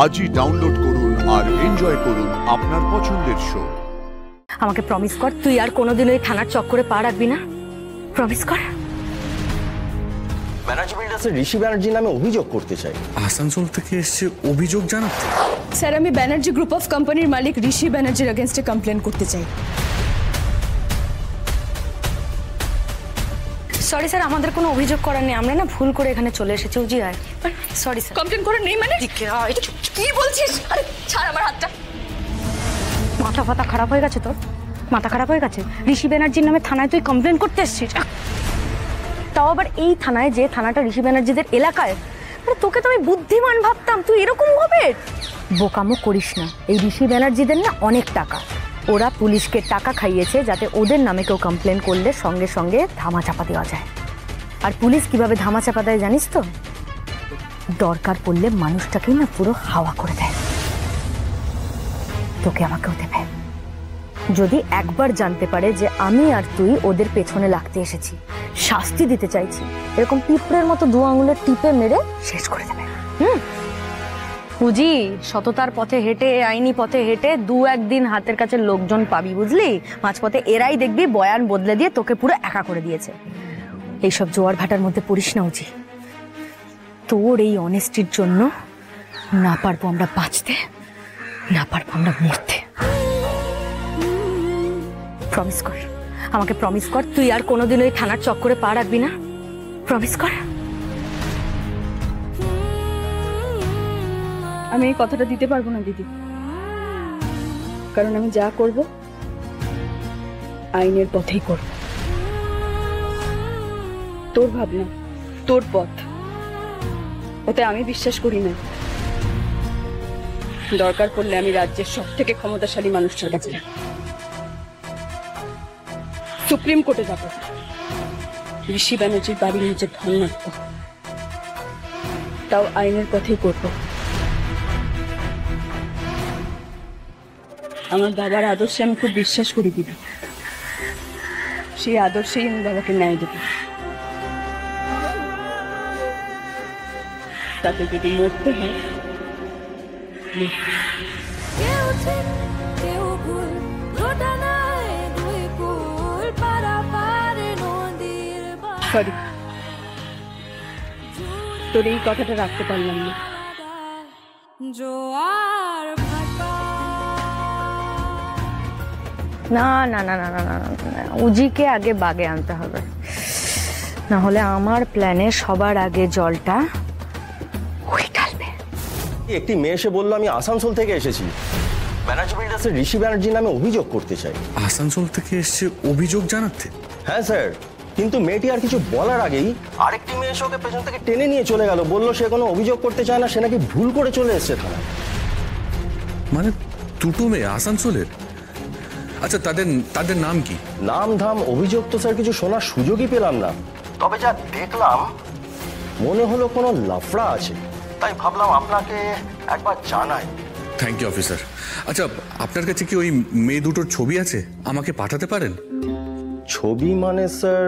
আজই ডাউনলোড করুন আর এনজয় করুন আপনার পছন্দের শো। আমাকে প্রমিস কর তুই আর কোনোদিন ওই থানার চক্করে পা রাখবি না। প্রমিস কর। ব্যানার্জি বিল্ডার্সের ঋষি ব্যানার্জি নামে অভিযোগ করতে চাই। আসানসোল থেকে এসে অভিযোগ জানাতে? স্যার, আমি ব্যানার্জি গ্রুপ অফ কোম্পানির মালিক ঋষি ব্যানার্জির এগেইনস্টে কমপ্লেন করতে চাই। সরি স্যার, আমাদের কোনো অভিযোগ করার নেই, আমরা না ভুল করে এখানে চলে এসেছি। উজি আয়। Sorry sir. কমপ্লেন করার নেই মানে? কি বলছিস? আরে ছাড় আমার হাতটা। মাথা ফাতা খারাপ হয়ে গেছে তোর? মাথা খারাপ হয়ে গেছে? ঋষি ব্যানার্জির নামে থানায় তুই কমপ্লেন করতে এসেছিস, তাও আবার এই থানায়, যে থানাটা ঋষি ব্যানার্জিদের এলাকায়। তোকে তো আমি বুদ্ধিমান ভাবতাম, তুই এরকম হবে? বোকামো করিস না। এই ঋষি ব্যানার্জিদের না অনেক টাকা, ওরা পুলিশকে টাকা খাইয়েছে যাতে ওদের নামে কেউ কমপ্লেন করলে সঙ্গে সঙ্গে ধামাচাপা দেওয়া যায়। আর পুলিশ কিভাবে ধামাচাপা দেয় জানিস তো? দরকার পড়লে মানুষটাকেই না পুরো হাওয়া করে দেয়। তোকে আমাকেও দেবে। যদি একবার জানতে পারে যে আমি আর তুই ওদের পেছনে লাগতে এসেছি, শাস্তি দিতে চাইছি, এরকম পিঁপড়ের মতো দু আঙুলের টিপে মেরে শেষ করে দেবে। বুঝি সততার পথে হেঁটে, আইনি পথে হেঁটে দু একদিন হাতের কাছে লোকজন পাবি, বুঝলি? মাঝপথে এরাই দেখবি বয়ান বদলে দিয়ে তোকে পুরো একা করে দিয়েছে। এইসব জোয়ার ভাটার মধ্যে পড়িস না উজি। তোর এই অনেস্টির জন্য না পারবো আমরা বাঁচতে, না পারবো আমরা মরতে। প্রমিস কর, আমাকে প্রমিস কর তুই আর কোনোদিন ওই থানার চক্করে পা রাখবি না। প্রমিস কর। আমি এই কথাটা দিতে পারবো না দিদি, কারণ আমি যা করব আইনের পথেই করব। তোর ভাবনা, তোর পথ, ওতে আমি বিশ্বাস করি না। দরকার পড়লে আমি রাজ্যের সব থেকে ক্ষমতাশালী মানুষটার কাছে সুপ্রিম কোর্টে যাব, ঋষি ব্যানার্জির বাড়ির নিচে ধর্নাত্ম, তাও আইনের পথেই করব। আমার বাবার আদর্শে আমি খুব বিশ্বাস করি দিদি, সেই আদর্শেই আমি বাবাকে ন্যায় দেব। তাতে যদি মরতে হয় সরি, তোর এই কথাটা রাখতে পারলাম না। না না না না না না না, উজিকে আগে বাগে আনতে হবে, না হলে আমার প্ল্যানে সবার আগে জলটা ওই ঢালবে। একটি মেয়ে এসে বললো আমি আসানসোল থেকে এসেছি, ব্যানার্জি বিল্ডার্সের ঋষি ব্যানার্জি নামে অভিযোগ করতে চাই। আসানসোল থেকে এসে অভিযোগ জানাতে? হ্যাঁ স্যার, কিন্তু মেয়েটি আর কিছু বলার আগেই আরেকটি মেয়ে এসে ওকে পেছন থেকে টেনে নিয়ে চলে গেল, বললো সে কোনো অভিযোগ করতে চায় না, সে নাকি ভুল করে চলে এসেছে থানায়। মানে দুটো মেয়ে আসানসোলের? আচ্ছা, তাদের নাম কি? নাম ধাম অভিযোগ তো স্যার কিছু শোনার সুযোগই পেলাম না, তবে যা দেখলাম মনে হলো কোনো লাফড়া আছে, তাই ভাবলাম আপনাকে একবার জানাই। Thank you officer. আচ্ছা, আপনার কাছে কি ওই মেয়ে দুটোর ছবি আছে? আমাকে পাঠাতে পারেন? ছবি মানে স্যার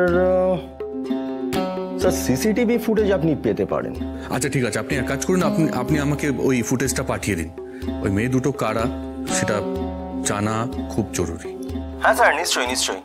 সিসিটিভি ফুটেজ আপনি পেতে পারেন। আচ্ছা ঠিক আছে, আপনি এক কাজ করুন, আপনি আমাকে ওই ফুটেজটা পাঠিয়ে দিন। ওই মেয়ে দুটো কারা সেটা জানা খুব জরুরি। হ্যাঁ স্যার, নিশ্চয়ই নিশ্চয়ই।